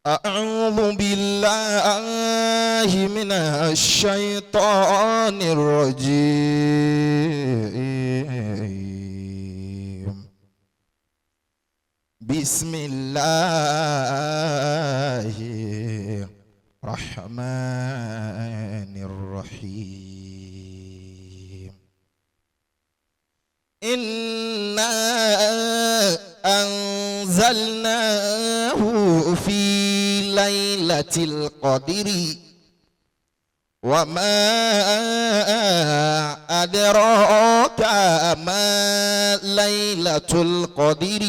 أعوذ بالله من الشيطان الرجيم. بسم الله الرحمن الرحيم. إنا أنزلناه في ليلة القدر وما أدراك ما ليلة القدر.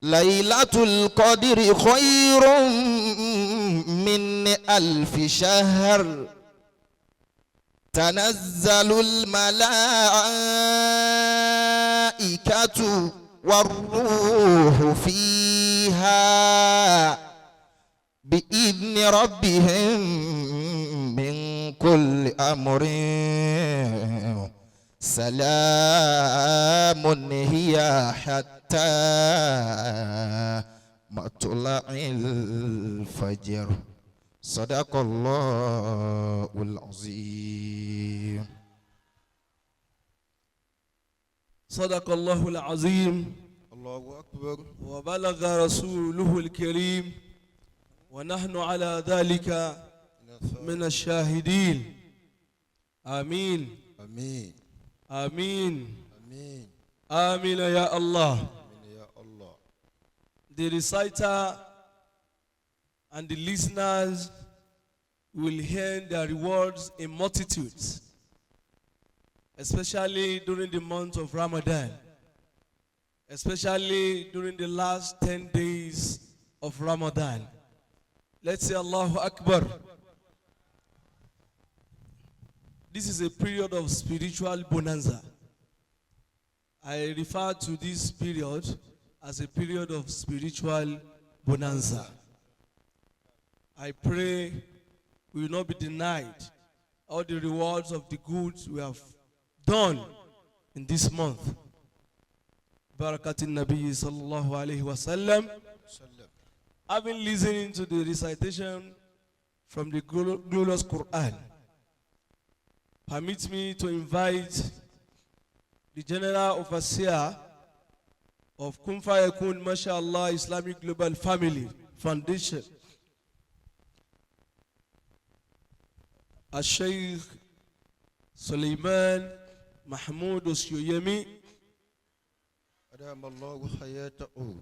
ليلة القدر خير من 1000 شهر. تنزل الملائكة والروح فيها بإذن ربهم من كل أمر. سلام هي حتى مطلع الفجر. صدق الله العظيم. صدق الله العظيم. الله أكبر. وبلغ رسوله الكريم ونحن على ذلك من الشاهدين. آمين آمين آمين آمين آمين يا الله. آمين يا الله. The reciter and the listeners will hear their rewards in multitudes, especially during the month of Ramadan, especially during the last 10 days of Ramadan. Let's say Allahu Akbar. This is a period of spiritual bonanza. I refer to this period as a period of spiritual bonanza. I pray we will not be denied all the rewards of the goods we have done in this month. Barakatin Nabi sallallahu alayhi wa sallam. Having listened to the recitation from the glorious Quran, permit me to invite the General Overseer of Kun Fayakun MashaAllah Islamic Global Family Foundation, Al-Sheikh Suleiman Mahmoud Osyoyemi, أدام الله حياته.